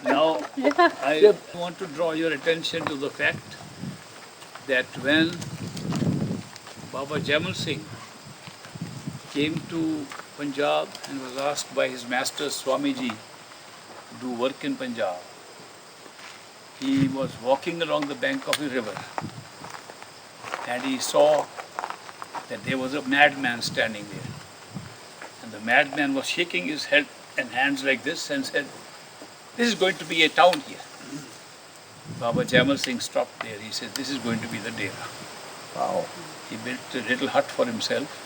Now, I want to draw your attention to the fact that when Baba Jamal Singh came to Punjab and was asked by his master Swamiji to do work in Punjab, he was walking along the bank of a river and he saw that there was a madman standing there. And the madman was shaking his head and hands like this and said, "This is going to be a town here." Baba Jamal Singh stopped there. He said, "This is going to be the Dera." Wow. He built a little hut for himself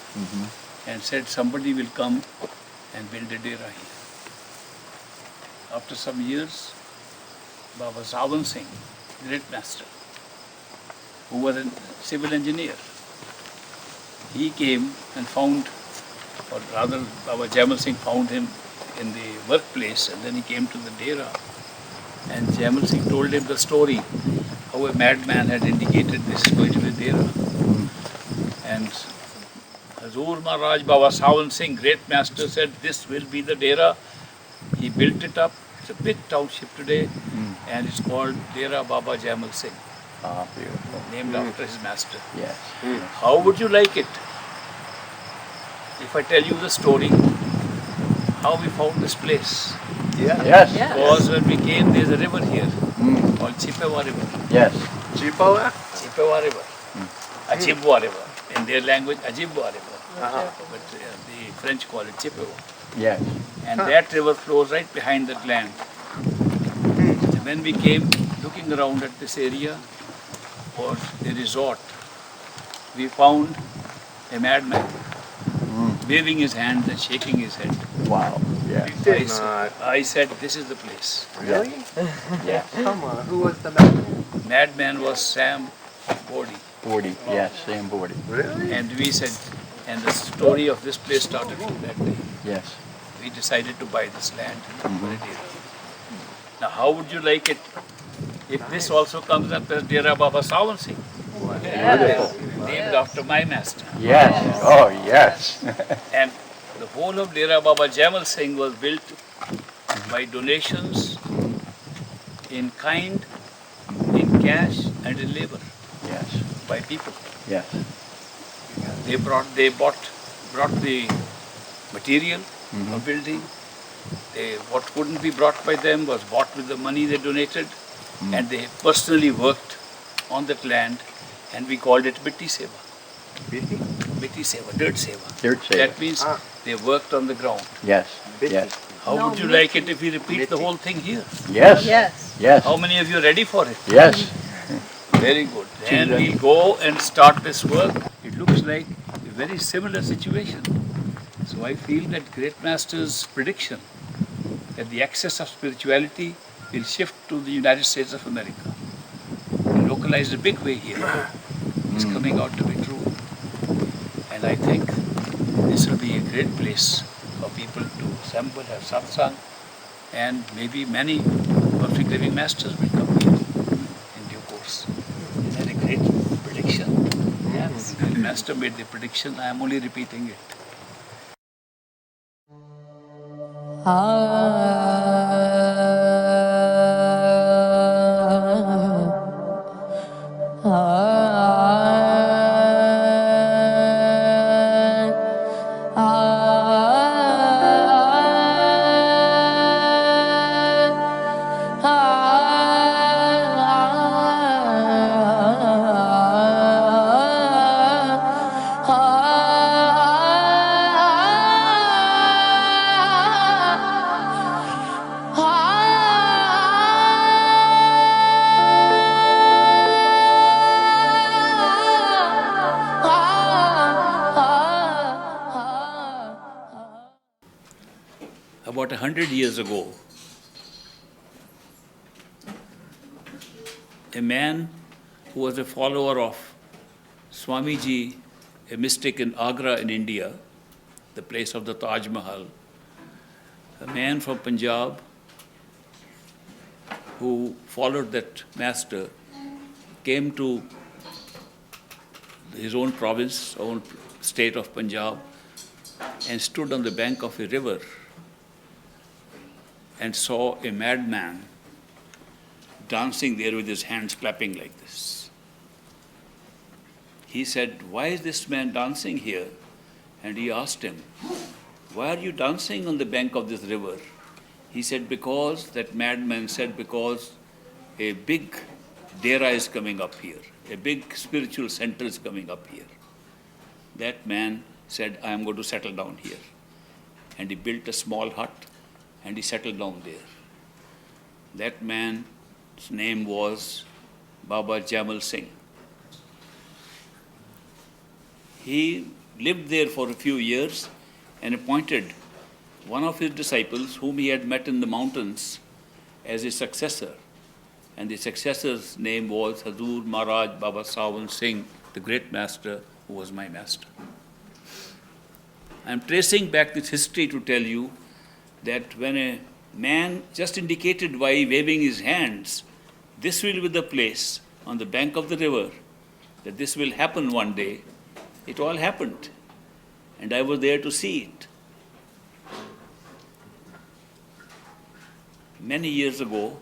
and said, "Somebody will come and build a Dera here." After some years, Baba Sawan Singh, great master, who was a civil engineer, he came and found, or rather Baba Jamal Singh found him in the workplace, and then he came to the Dera, and Jamal Singh told him the story, how a madman had indicated this is going to be Dera. And Hazur Maharaj Baba Sawan Singh, great master, said this will be the Dera. He built it up. It's a big township today, and it's called Dera Baba Jamal Singh, Ah, beautiful. named after his master. Yes. How would you like it if I tell you the story, how we found this place? Yes. Because when we came, there's a river here called Chippewa River. Yes. Chippewa? Chippewa River. Ajibwa River. In their language, Ajibwa River. But the French call it Chippewa. Yes. And that river flows right behind that land. And when we came looking around at this area for the resort, we found a madman waving his hands and shaking his head. Wow. Yes. Did not. I said, this is the place. Really? Yes. Come on. Who was the man? Madman was Sam Bodie. 40. Yes. Sam 40. Really? And we said, and the story of this place started from that day. Yes. We decided to buy this land for a Dera. Now, how would you like it if this also comes up as Dera Baba Sawan Singh, Beautiful. named after my master? Yes. Oh, yes. And the whole of Dera Baba Jamal Singh was built by donations in kind, in cash, and in labor Yes. by people. Yes. They brought the material of building. What couldn't be brought by them was bought with the money they donated, and they personally worked on that land, and we called it Mitti Seva. Mitti Seva, dirt Seva. Dirt Seva. That means they worked on the ground. Yes. Yes. How would you like it if we repeat the whole thing here? Yes. Yes. Yes. How many of you are ready for it? Yes. Very good. Then we'll go and start this work. It looks like a very similar situation. So I feel that Great Master's prediction that the access of spirituality will shift to the United States of America, localized a big way here, is coming out to be true. And I think this will be a great place for people to assemble, have satsang, and maybe many perfect living masters will come here in due course. Is that a great prediction? Yes. The master made the prediction, I am only repeating it. About 100 years ago, a man who was a follower of Swamiji, a mystic in Agra in India, the place of the Taj Mahal, a man from Punjab who followed that master, came to his own province, own state of Punjab, and stood on the bank of a river and saw a madman dancing there with his hands clapping like this. He said, "Why is this man dancing here?" And he asked him, "Why are you dancing on the bank of this river?" He said, "Because," that madman said, "because a big dera is coming up here. A big spiritual center is coming up here." That man said, "I am going to settle down here." And he built a small hut and he settled down there. That man's name was Baba Jamal Singh. He lived there for a few years and appointed one of his disciples whom he had met in the mountains as his successor. And the successor's name was Hazur Maharaj Baba Sawan Singh, the great master who was my master. I am tracing back this history to tell you that when a man just indicated by waving his hands, this will be the place on the bank of the river, that this will happen one day, it all happened. And I was there to see it. Many years ago,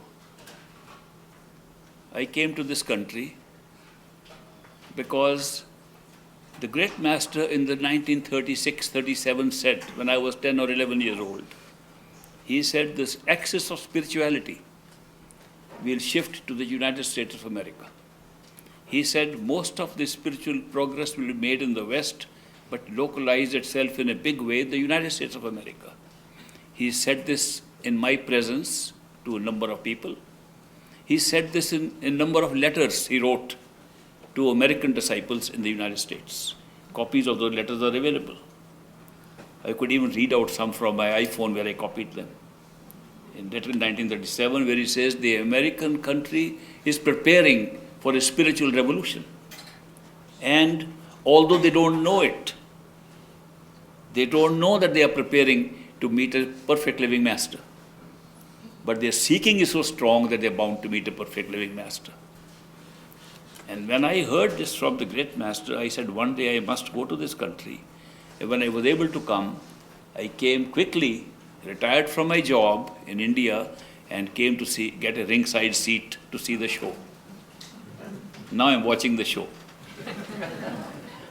I came to this country because the great master in the 1936-37 said, when I was 10 or 11 years old, he said this axis of spirituality will shift to the United States of America. He said most of the spiritual progress will be made in the West, but localize itself in a big way in the United States of America. He said this in my presence to a number of people. He said this in a number of letters he wrote to American disciples in the United States. Copies of those letters are available. I could even read out some from my iPhone where I copied them. In letter in 1937, where he says the American country is preparing for a spiritual revolution. And although they don't know it, they don't know that they are preparing to meet a perfect living master. But their seeking is so strong that they are bound to meet a perfect living master. And when I heard this from the great master, I said, one day I must go to this country. And when I was able to come, I came quickly, retired from my job in India, and came to get a ringside seat to see the show. Now I'm watching the show.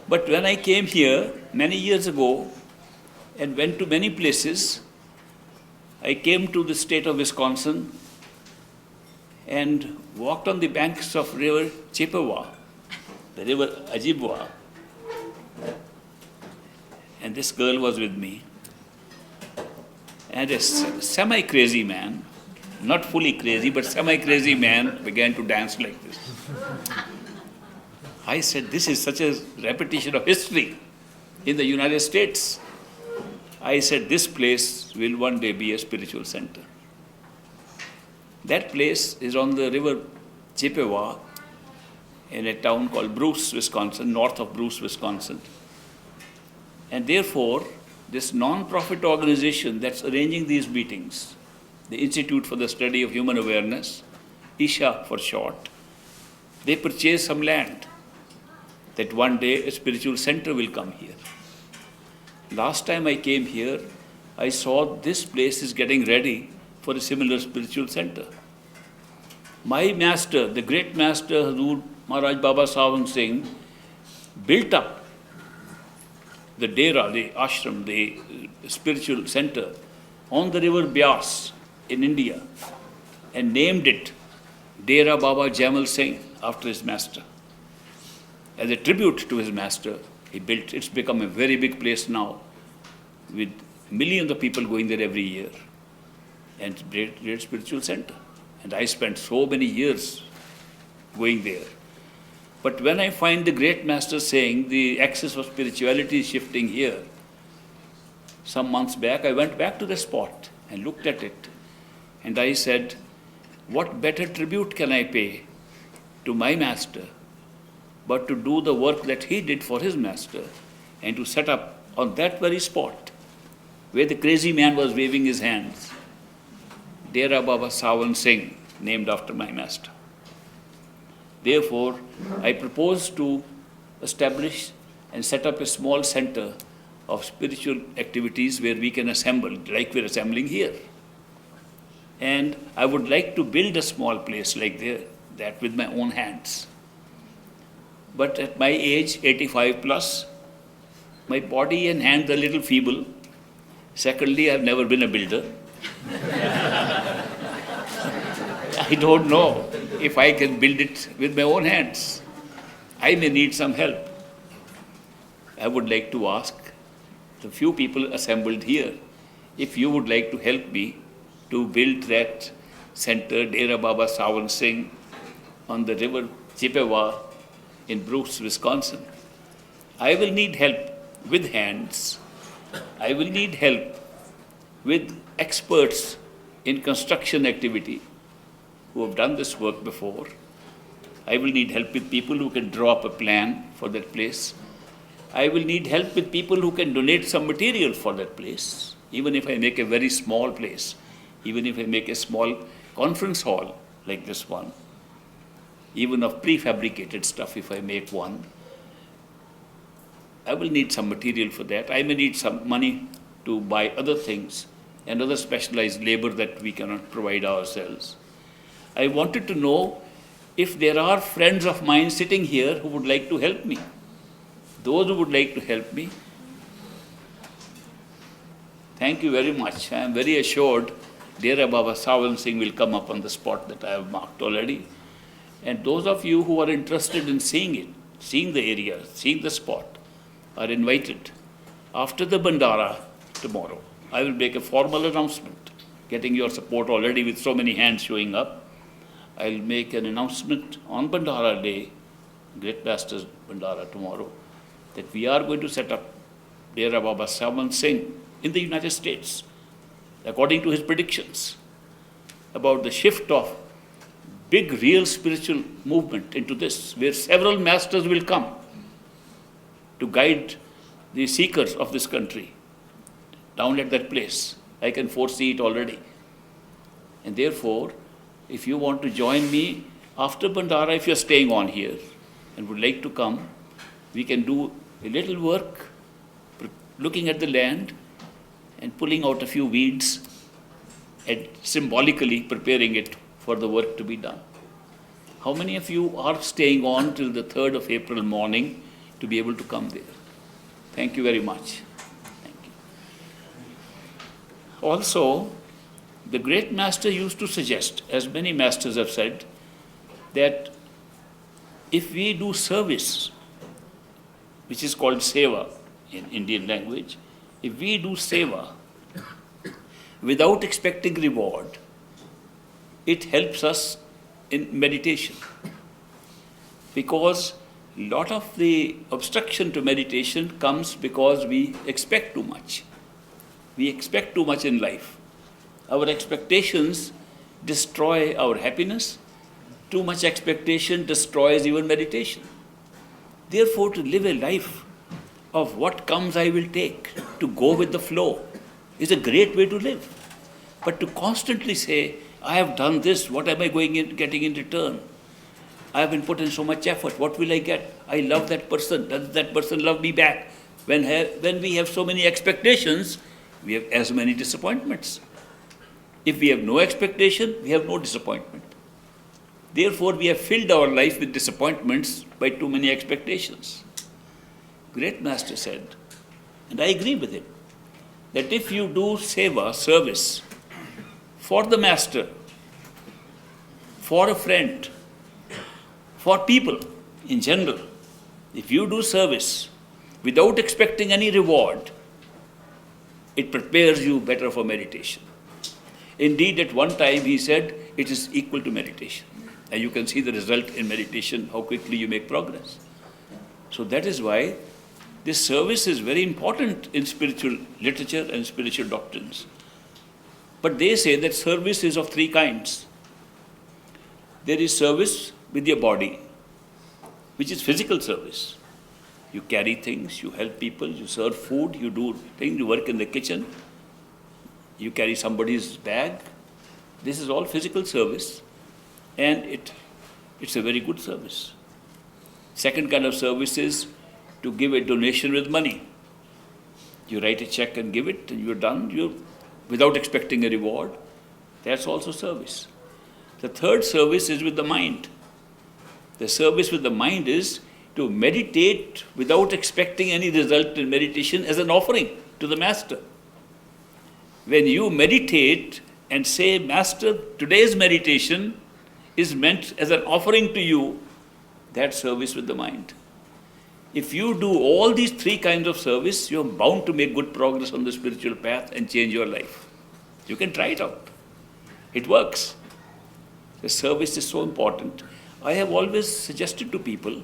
But when I came here many years ago and went to many places, I came to the state of Wisconsin and walked on the banks of river Chippewa, the river Ojibwa, and this girl was with me. And a semi-crazy man, not fully crazy, but semi-crazy man began to dance like this. I said, this is such a repetition of history in the United States. I said, this place will one day be a spiritual center. That place is on the river Chippewa in a town called Bruce, Wisconsin, north of Bruce, Wisconsin. And therefore, this non-profit organization that's arranging these meetings, the Institute for the Study of Human Awareness, ISHA for short, they purchase some land that one day a spiritual center will come here. Last time I came here, I saw this place is getting ready for a similar spiritual center. My master, the great master Hazur Maharaj Baba Sawan Singh, built up the dera, the ashram, the spiritual center on the river Byas in India and named it Dera Baba Jamal Singh after his master. As a tribute to his master, he built. It's become a very big place now with millions of people going there every year and great spiritual center. And I spent so many years going there. But when I find the great master saying the axis of spirituality is shifting here, some months back I went back to the spot and looked at it. And I said, what better tribute can I pay to my master but to do the work that he did for his master and to set up on that very spot where the crazy man was waving his hands, Dera Baba Sawan Singh, named after my master. Therefore, I propose to establish and set up a small center of spiritual activities where we can assemble, like we're assembling here. And I would like to build a small place like that with my own hands. But at my age, 85 plus, my body and hands are a little feeble. Secondly, I've never been a builder. I don't know if I can build it with my own hands. I may need some help. I would like to ask the few people assembled here if you would like to help me to build that center, Dera Baba Sawan Singh, on the river Chippewa in Bruce, Wisconsin. I will need help with hands. I will need help with experts in construction activity who have done this work before. I will need help with people who can draw up a plan for that place. I will need help with people who can donate some material for that place, even if I make a very small place, even if I make a small conference hall like this one, even of prefabricated stuff if I make one. I will need some material for that. I may need some money to buy other things and other specialized labor that we cannot provide ourselves. I wanted to know if there are friends of mine sitting here who would like to help me. Those who would like to help me, thank you very much. I am very assured Dera Baba Sawan Singh will come up on the spot that I have marked already. And those of you who are interested in seeing it, seeing the area, seeing the spot, are invited. After the Bandara tomorrow, I will make a formal announcement, getting your support already with so many hands showing up. I'll make an announcement on Bandara Day, Great Masters Bandara tomorrow, that we are going to set up Dera Baba Sawan Singh in the United States, according to his predictions about the shift of big real spiritual movement into this, where several masters will come to guide the seekers of this country down at that place. I can foresee it already. And therefore, if you want to join me after Bandara, if you're staying on here and would like to come, we can do a little work looking at the land and pulling out a few weeds and symbolically preparing it for the work to be done. How many of you are staying on till the 3rd of April morning to be able to come there? Thank you very much. Thank you. Also, the great master used to suggest, as many masters have said, that if we do service, which is called seva in Indian language, if we do seva without expecting reward, it helps us in meditation. Because a lot of the obstruction to meditation comes because we expect too much. We expect too much in life. Our expectations destroy our happiness. Too much expectation destroys even meditation. Therefore, to live a life of what comes I will take, to go with the flow, is a great way to live. But to constantly say, I have done this, what am I getting in return? I have been put in so much effort, what will I get? I love that person, does that person love me back? When we have so many expectations, we have as many disappointments. If we have no expectation, we have no disappointment. Therefore, we have filled our life with disappointments by too many expectations. Great Master said, and I agree with him, that if you do seva, service, for the Master, for a friend, for people in general, if you do service without expecting any reward, it prepares you better for meditation. Indeed, at one time he said, it is equal to meditation. And you can see the result in meditation, how quickly you make progress. So that is why this service is very important in spiritual literature and spiritual doctrines. But they say that service is of three kinds. There is service with your body, which is physical service. You carry things, you help people, you serve food, you do things, you work in the kitchen, you carry somebody's bag. This is all physical service, and it's a very good service. Second kind of service is to give a donation with money. You write a check and give it, and you're done, without expecting a reward. That's also service. The third service is with the mind. The service with the mind is to meditate without expecting any result in meditation as an offering to the Master. When you meditate and say, Master, today's meditation is meant as an offering to you, that's service with the mind. If you do all these three kinds of service, you're bound to make good progress on the spiritual path and change your life. You can try it out. It works. The service is so important. I have always suggested to people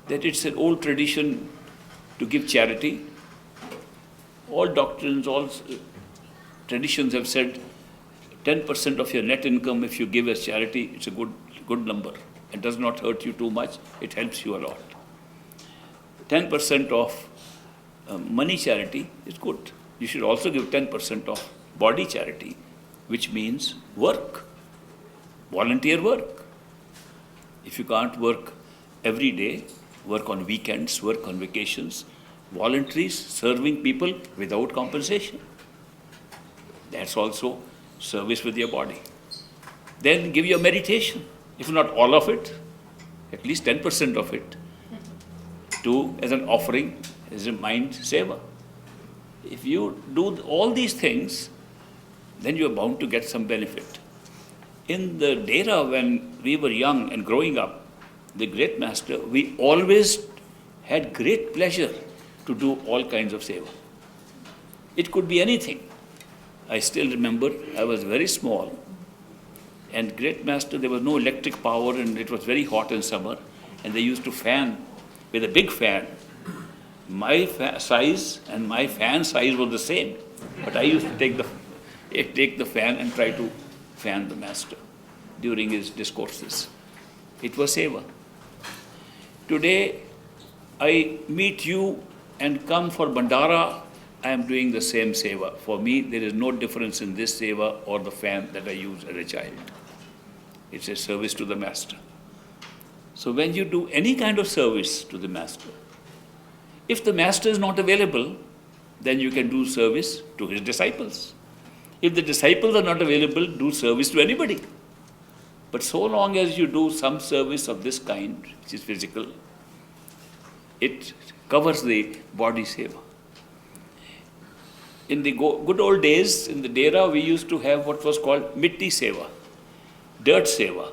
that it's an old tradition to give charity. All doctrines, all traditions have said 10% of your net income if you give as charity, it's a good number. It does not hurt you too much, it helps you a lot. 10% of money charity is good. You should also give 10% of body charity, which means work, volunteer work. If you can't work every day, work on weekends, work on vacations, voluntaries serving people without compensation. That's also service with your body. Then give your meditation, if not all of it, at least 10% of it, as an offering, as a mind seva. If you do all these things, then you are bound to get some benefit. In the Dera, when we were young and growing up, the great master, we always had great pleasure to do all kinds of seva. It could be anything. I still remember I was very small, and great master, there was no electric power and it was very hot in summer, and they used to fan with a big fan. My size and my fan size was the same, but I used to take the fan and try to fan the master during his discourses. It was seva. Today, I meet you and come for Bandara, I am doing the same seva. For me, there is no difference in this seva or the fan that I used as a child. It's a service to the master. So when you do any kind of service to the master, if the master is not available, then you can do service to his disciples. If the disciples are not available, do service to anybody. But so long as you do some service of this kind, which is physical, it covers the body seva. In the good old days, in the Dera, we used to have what was called mitti seva, dirt seva.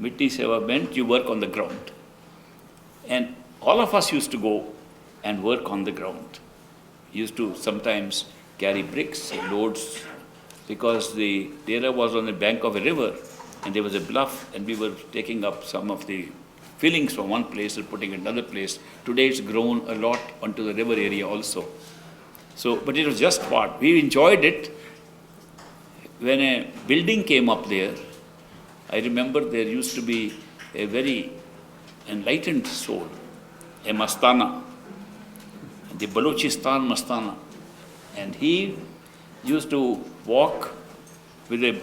Mitti seva meant you work on the ground. And all of us used to go and work on the ground. We used to sometimes carry bricks and loads, because the Dera was on the bank of a river and there was a bluff, and we were taking up some of the fillings from one place and putting it in another place. Today it's grown a lot onto the river area also. So, but it was just part. We enjoyed it. When a building came up there, I remember there used to be a very enlightened soul, a Mastana, the Balochistan Mastana. And he used to walk with a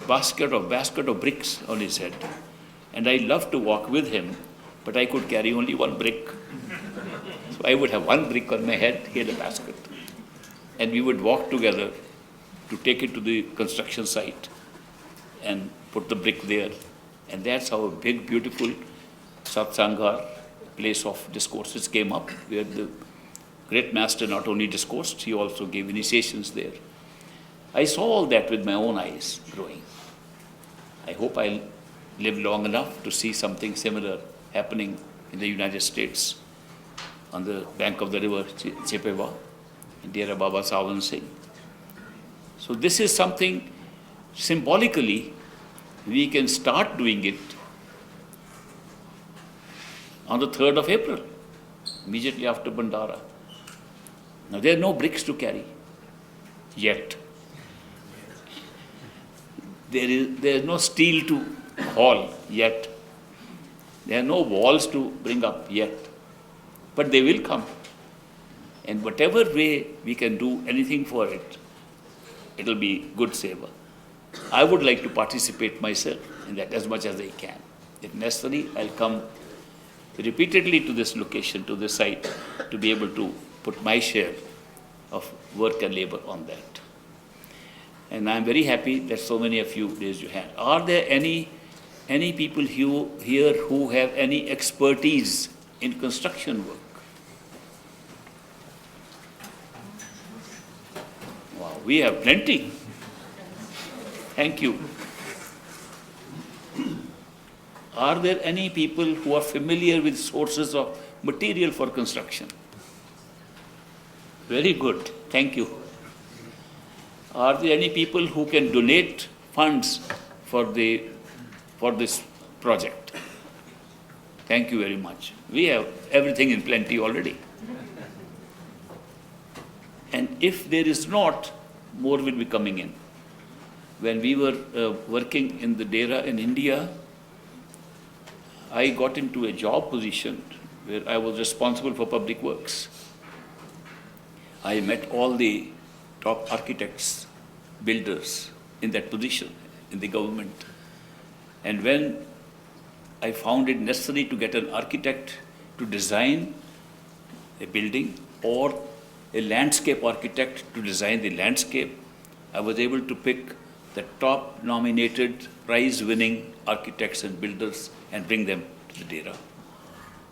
basket of bricks on his head. And I loved to walk with him, but I could carry only one brick. So I would have one brick on my head, he had a basket. And we would walk together to take it to the construction site and put the brick there. And that's how a big, beautiful satsanga, place of discourses, came up, where the great master not only discoursed, he also gave initiations there. I saw all that with my own eyes growing. I hope I'll live long enough to see something similar happening in the United States on the bank of the river Chepeva, in Dera Baba Sawan Singh. So this is something, symbolically, we can start doing it on the 3rd of April, immediately after Bandara. Now there are no bricks to carry, yet. There is no steel to haul, yet. There are no walls to bring up, yet. But they will come. And whatever way we can do anything for it, it'll be good seva. I would like to participate myself in that as much as I can. If necessary, I'll come repeatedly to this location, to this site, to be able to put my share of work and labor on that. And I'm very happy that so many of you raised your hand. Are there any people here who have any expertise in construction work? Wow, we have plenty. Thank you. Are there any people who are familiar with sources of material for construction? Very good. Thank you. Are there any people who can donate funds for this project? Thank you very much. We have everything in plenty already. And if there is not, more will be coming in. When we were working in the Dera in India, I got into a job position where I was responsible for public works. I met all the top architects, builders in that position in the government. And when I found it necessary to get an architect to design a building or a landscape architect to design the landscape, I was able to pick the top nominated prize-winning architects and builders and bring them to the Dera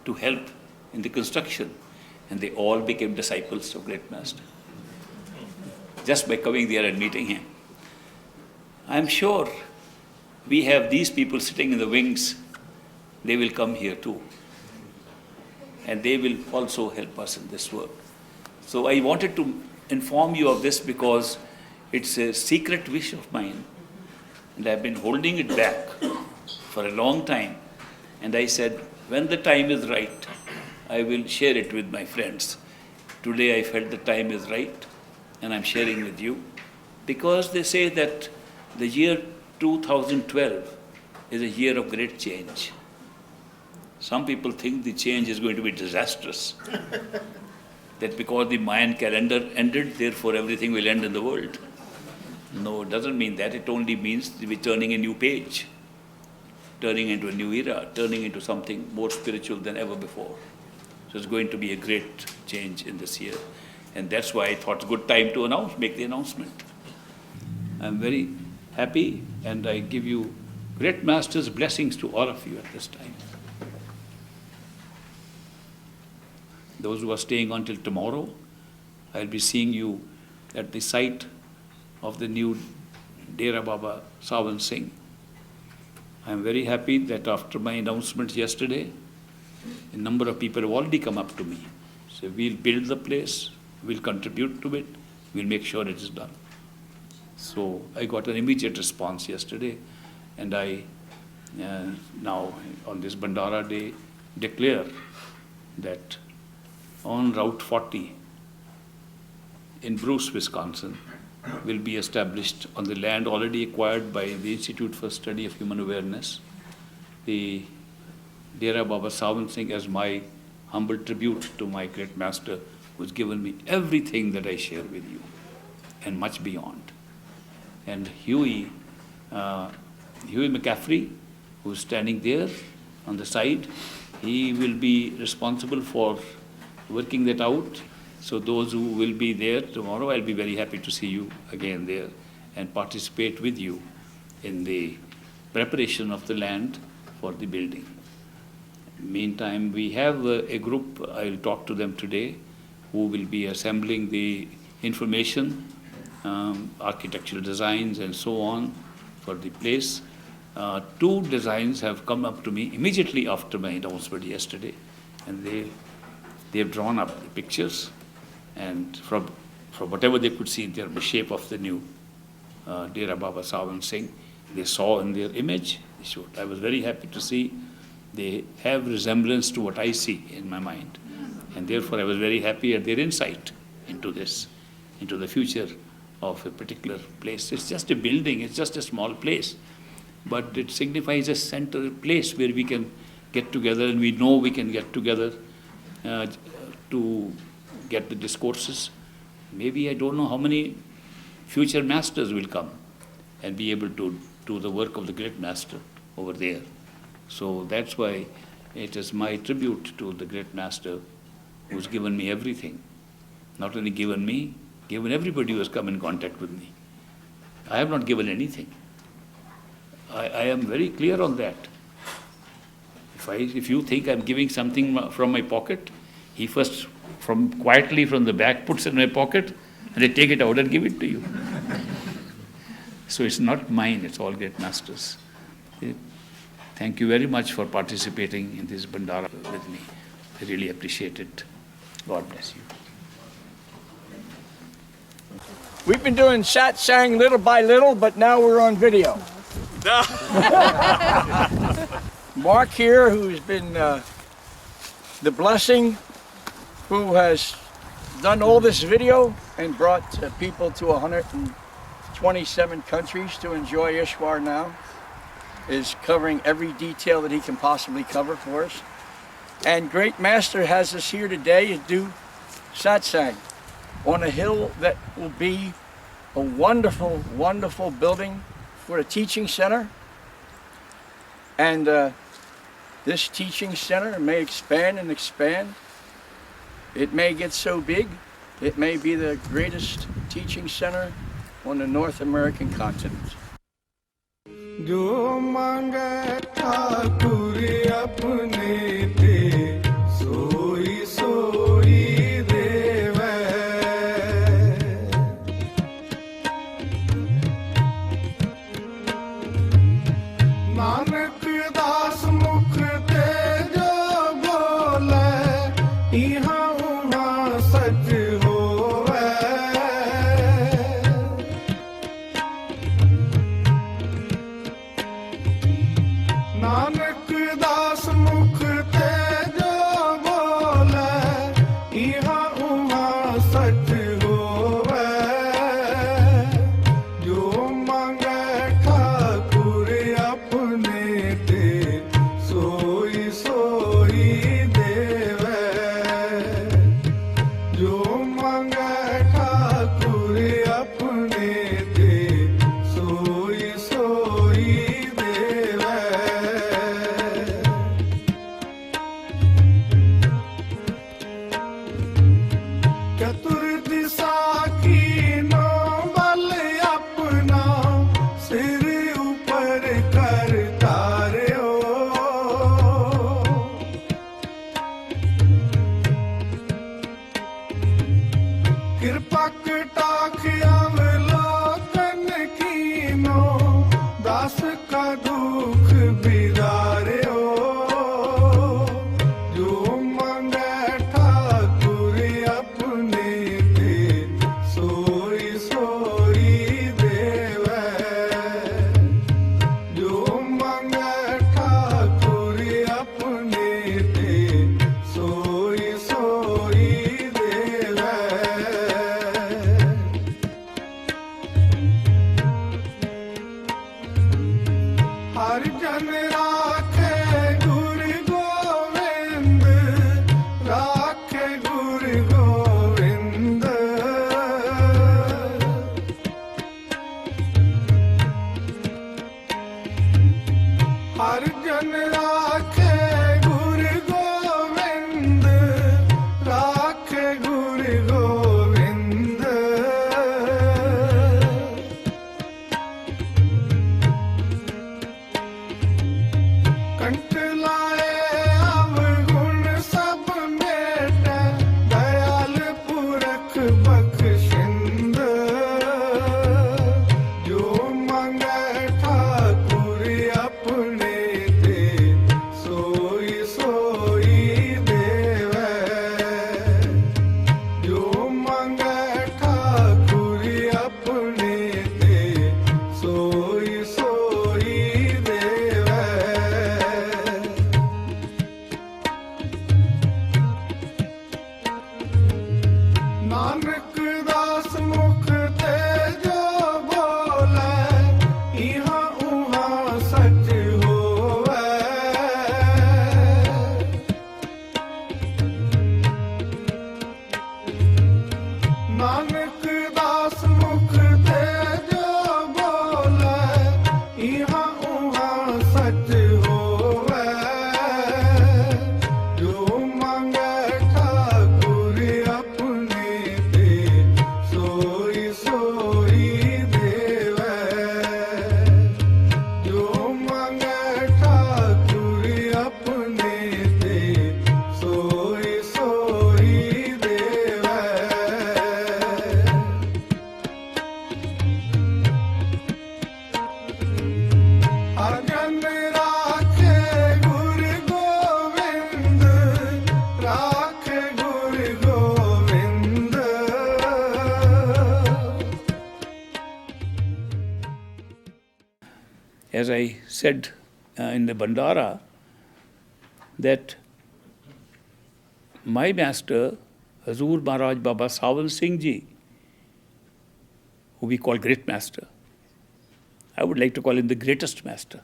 to help in the construction. And they all became disciples of Great Master just by coming there and meeting him. I'm sure we have these people sitting in the wings. They will come here too. And they will also help us in this work. So I wanted to inform you of this because it's a secret wish of mine. And I've been holding it back for a long time. And I said, when the time is right, I will share it with my friends. Today I felt the time is right, and I'm sharing with you. Because they say that the year 2012 is a year of great change. Some people think the change is going to be disastrous. That because the Mayan calendar ended, therefore everything will end in the world. No, it doesn't mean that. It only means we're turning a new page, turning into a new era, turning into something more spiritual than ever before. So it's going to be a great change in this year. And that's why I thought it's a good time to make the announcement. I'm very happy, and I give you Great Master's blessings to all of you at this time. Those who are staying until tomorrow, I'll be seeing you at the site of the new Dera Baba Sawan Singh. I'm very happy that after my announcement yesterday, a number of people have already come up to me. So we'll build the place, we'll contribute to it, we'll make sure it is done. So I got an immediate response yesterday, and I now on this Bandara Day declare that on Route 40 in Bruce, Wisconsin, will be established on the land already acquired by the Institute for Study of Human Awareness, the Dera Baba Sawan Singh, as my humble tribute to my Great Master, who's given me everything that I share with you, and much beyond. And Huey McCaffrey, who's standing there on the side, he will be responsible for working that out. So those who will be there tomorrow, I'll be very happy to see you again there and participate with you in the preparation of the land for the building. Meantime, we have a group, I'll talk to them today, who will be assembling the information, architectural designs and so on for the place. Two designs have come up to me immediately after my announcement yesterday, and they have drawn up the pictures, and from whatever they could see, they're the shape of the new Dera Baba Sawan Singh. They saw in their image, they showed. I was very happy to see they have resemblance to what I see in my mind. And therefore I was very happy at their insight into this, into the future of a particular place. It's just a building, it's just a small place, but it signifies a center place where we can get together, and we know we can get together to get the discourses. Maybe I don't know how many future masters will come and be able to do the work of the Great Master over there. So that's why it is my tribute to the Great Master who's given me everything. Not only given me, given everybody who has come in contact with me. I have not given anything. I am very clear on that. If you think I'm giving something from my pocket, he first quietly from the back puts it in my pocket, and I take it out and give it to you. So it's not mine, it's all great masters. Thank you very much for participating in this Bandara with me. I really appreciate it. God bless you. We've been doing satsang little by little, but now we're on video. Mark here, who's been the blessing, who has done all this video and brought people to 127 countries to enjoy Ishwar now, is covering every detail that he can possibly cover for us. And Great Master has us here today to do satsang on a hill that will be a wonderful, wonderful building for a teaching center. And this teaching center may expand and expand. It may get so big, it may be the greatest teaching center on the North American continent. जो मांगे ठाकुर अपने ते सोई सोई देवे नानक दास मुख ते जो बोले इहाँ उहाँ सच होवे नानक दास मुख ते जो बोले इहाँ उहाँ सच होवे जो मांगे ठाकुर अपने ते सोई सोई देवे जो मांगे ठाकुर अपने ते सोई सोई देवे चतुर दिशा की नो बल अपना सिर ऊपर कर तारो कृपा कटाक्ष अवलोकन कीनो दास का दुख बिदारो जो मांगे ठाकुर अपने ते सोई सोई देवे जो मांगे ठाकुर अपने ते सोई सोई देवे हर जन राखे गुरु गोविंद राखे गुरु गोविंद हर जन राखे गुरु गोविंद राखे गुरु गोविंद कंठ लाए अवगुण सब मेटे दयाल पुरख बख्शिंद जो मांगे ठाकुर अपने ते as I said in the Bandara, that my master, Hazur Maharaj Baba Sawan Singh Ji, who we call Great Master, I would like to call him the greatest master.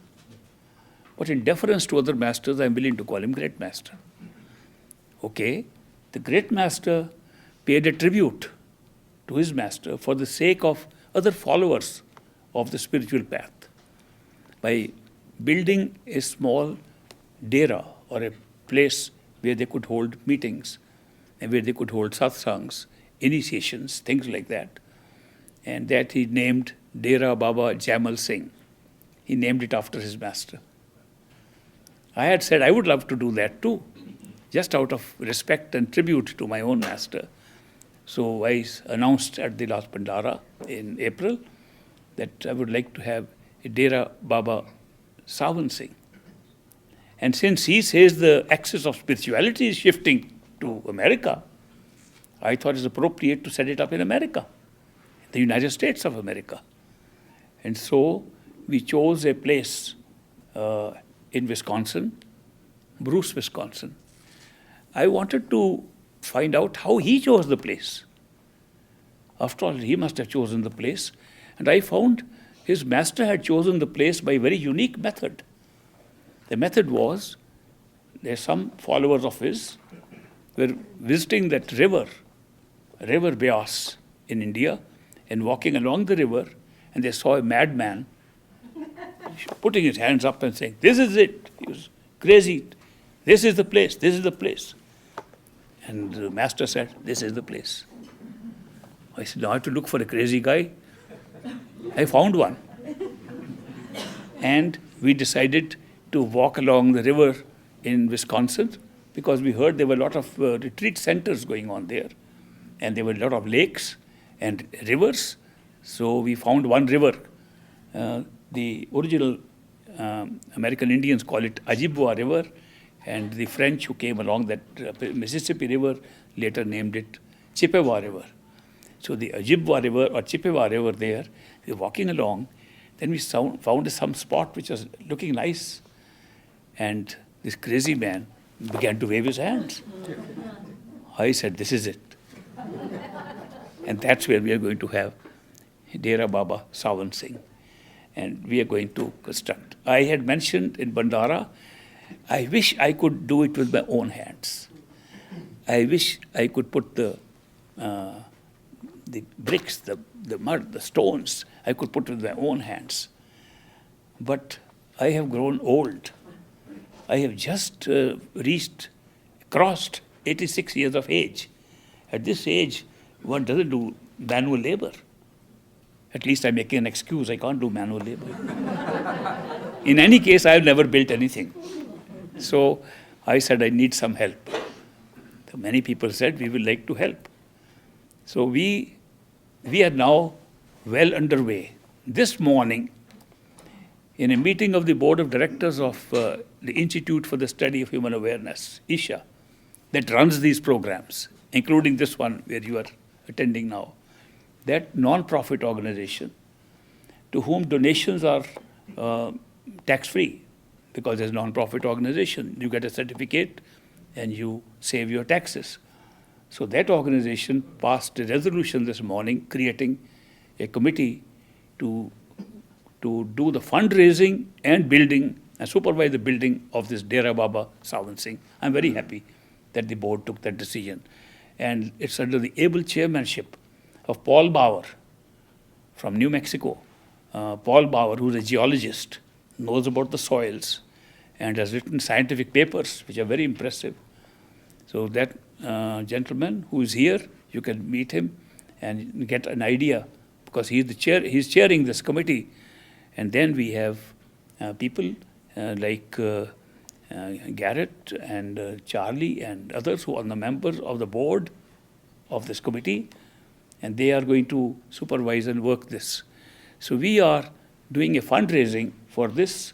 But in deference to other masters, I am willing to call him Great Master. Okay, the Great Master paid a tribute to his master for the sake of other followers of the spiritual path by building a small dera or a place where they could hold meetings and where they could hold satsangs, initiations, things like that. And that he named Dera Baba Jamal Singh. He named it after his master. I had said I would love to do that too, just out of respect and tribute to my own master. So I announced at the last Bandara in April that I would like to have a Dera Baba Sawan Singh. And since he says the axis of spirituality is shifting to America, I thought it's appropriate to set it up in America, the United States of America. And so we chose a place in Wisconsin, Bruce, Wisconsin. I wanted to find out how he chose the place. After all, he must have chosen the place. And I found his master had chosen the place by a very unique method. The method was, there's some followers of his were visiting that river Beas in India, and walking along the river, and they saw a madman putting his hands up and saying, "This is it." He was crazy. "This is the place. This is the place." And the master said, "This is the place." I said, "Now I have to look for a crazy guy." I found one. And we decided to walk along the river in Wisconsin because we heard there were a lot of retreat centers going on there. And there were a lot of lakes and rivers. So we found one river. The original American Indians call it Ojibwa River, and the French who came along that Mississippi River later named it Chippewa River. So the Ojibwa River or Chippewa River there, we were walking along, then we found some spot which was looking nice, and this crazy man began to wave his hands. I said, "This is it." And that's where we are going to have Dera Baba Sawan Singh. And we are going to construct. I had mentioned in Bandara, I wish I could do it with my own hands. I wish I could put the bricks, the mud, the stones, I could put with my own hands. But I have grown old. I have just crossed 86 years of age. At this age, one doesn't do manual labor. At least I'm making an excuse. I can't do manual labor. In any case, I've never built anything. So I said I need some help. So many people said we would like to help. So we are now well underway. This morning, in a meeting of the board of directors of the Institute for the Study of Human Awareness, ISHA, that runs these programs, including this one where you are attending now, that non-profit organization to whom donations are tax-free, because as a non-profit organization, you get a certificate and you save your taxes. So that organization passed a resolution this morning creating a committee to do the fundraising and building and supervise the building of this Dera Baba Sawan Singh. I'm very happy that the board took that decision. And it's under the able chairmanship of Paul Bauer from New Mexico. Paul Bauer, who's a geologist, knows about the soils and has written scientific papers which are very impressive. So that gentleman who is here, you can meet him and get an idea because he's chairing this committee. And then we have people like Garrett and Charlie and others who are the members of the board of this committee, and they are going to supervise and work this. So we are doing a fundraising for this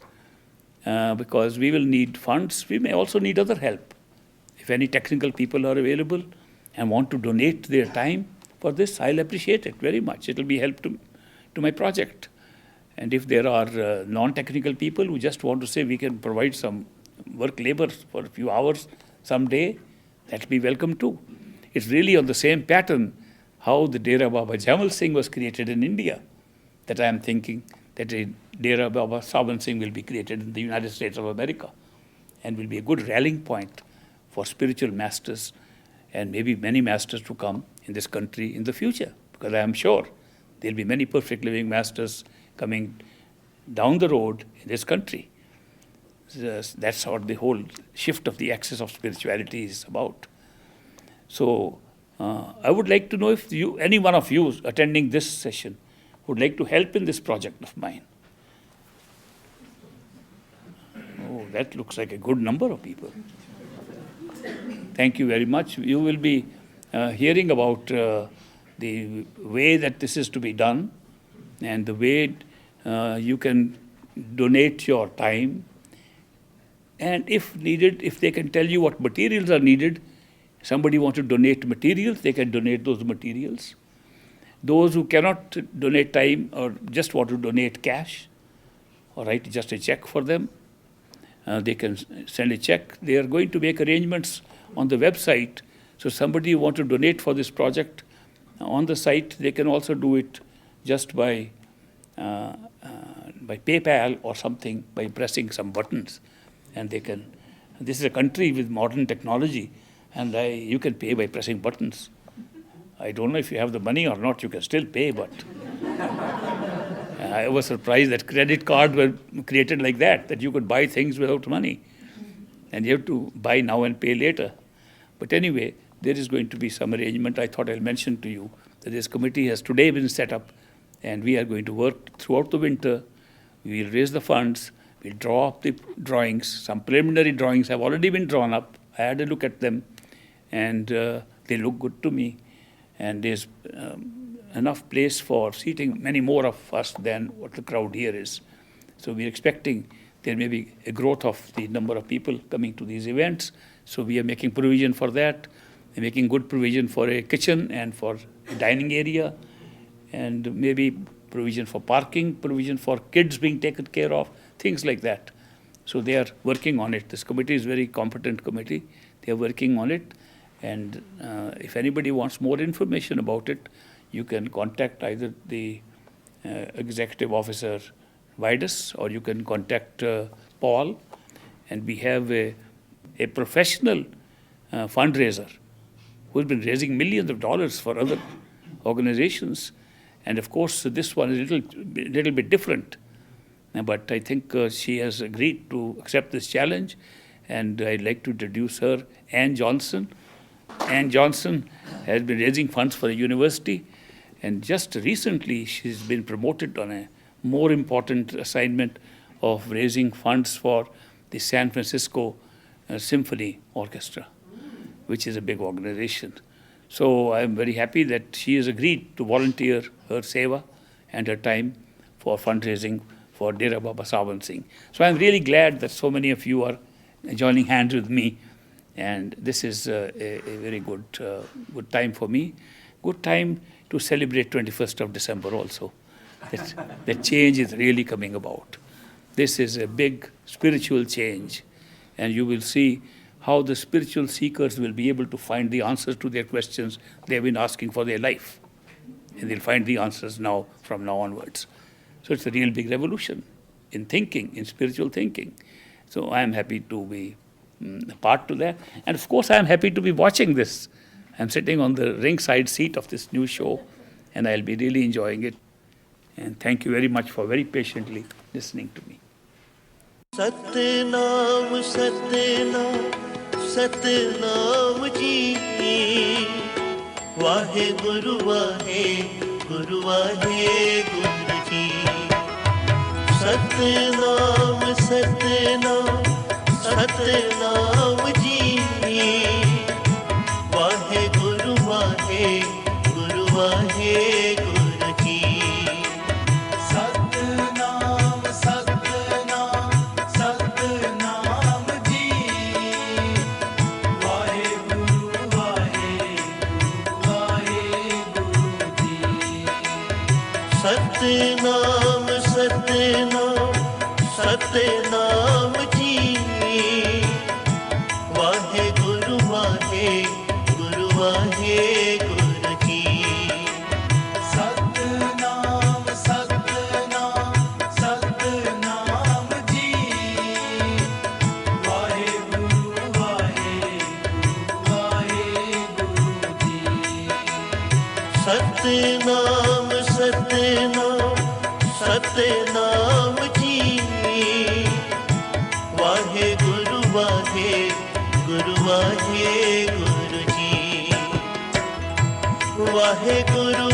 because we will need funds. We may also need other help. If any technical people are available and want to donate their time for this, I'll appreciate it very much. It will be help to my project. And if there are non-technical people who just want to say we can provide some work labor for a few hours someday, that will be welcome too. It's really on the same pattern how the Dera Baba Jamal Singh was created in India, that I am thinking that a Dera Baba Saban Singh will be created in the United States of America and will be a good rallying point for spiritual masters and maybe many masters to come in this country in the future, because I am sure there will be many perfect living masters coming down the road in this country. That's what the whole shift of the axis of spirituality is about. So I would like to know if any one of you attending this session would like to help in this project of mine. Oh, that looks like a good number of people. Thank you very much. You will be hearing about the way that this is to be done and the way you can donate your time. And if needed, if they can tell you what materials are needed, somebody wants to donate materials, they can donate those materials. Those who cannot donate time or just want to donate cash or write just a check for them, they can send a check. They are going to make arrangements on the website. So somebody who wants to donate for this project on the site, they can also do it just by PayPal or something, by pressing some buttons. And they can, this is a country with modern technology, and you can pay by pressing buttons. I don't know if you have the money or not, you can still pay, but I was surprised that credit cards were created like that you could buy things without money. And you have to buy now and pay later. But anyway, there is going to be some arrangement. I thought I'll mention to you that this committee has today been set up, and we are going to work throughout the winter. We will raise the funds, we'll draw up the drawings. Some preliminary drawings have already been drawn up. I had a look at them, and they look good to me. And there's enough place for seating many more of us than what the crowd here is. So we're expecting there may be a growth of the number of people coming to these events. So we are making provision for that. We're making good provision for a kitchen and for a dining area, and maybe provision for parking, provision for kids being taken care of, things like that. So they are working on it. This committee is a very competent committee. They are working on it. And if anybody wants more information about it, you can contact either the executive officer, Vidas, or you can contact Paul. And we have a professional fundraiser who's been raising millions of dollars for other organizations. And of course, this one is a little bit different. But I think she has agreed to accept this challenge. And I'd like to introduce her, Ann Johnson. Ann Johnson has been raising funds for a university, and just recently she's been promoted on a more important assignment of raising funds for the San Francisco Symphony Orchestra, which is a big organization. So I'm very happy that she has agreed to volunteer her seva and her time for fundraising for Dera Baba Saban Singh. So I'm really glad that so many of you are joining hands with me. And this is a very good time for me. Good time to celebrate 21st of December also. That change is really coming about. This is a big spiritual change. And you will see how the spiritual seekers will be able to find the answers to their questions they have been asking for their life. And they'll find the answers now, from now onwards. So it's a real big revolution in thinking, in spiritual thinking. So I am happy to be part to that. And of course, I am happy to be watching this. I'm sitting on the ringside seat of this new show, and I'll be really enjoying it. And thank you very much for very patiently listening to me. Satnam, Satnam, Satnam ji, Vahe Guru, Vahe Guru, Vahe Guru ji. Satnam, Satnam, Satnam ji, Vahe Guru, Vahe Guru, Vahe Guru ji. Satnam, Satnam, Satnam ji, Vaheguru, Vaheguru, Vaheguru ji. Satnam, Satnam. Satnam ਜੀ ਵਾਹਿਗੁਰੂ ਵਾਹਿਗੁਰੂ ਵਾਹਿਗੁਰੂ ਜੀ ਸਤਨਾਮ ਸਤਨਾਮ ਸਤਨਾਮ ਜੀ ਵਾਹਿਗੁਰੂ ਵਾਹਿਗੁਰੂ ਵਾਹਿਗੁਰੂ ਜੀ ਸਤਨਾਮ ਸਤਨਾਮ ਸਤਨਾਮ ਜੀ ਵਾਹਿਗੁਰੂ ਵਾਹਿਗੁਰੂ ਵਾਹਿਗੁਰੂ ਜੀ ਵਾਹਿਗੁਰੂ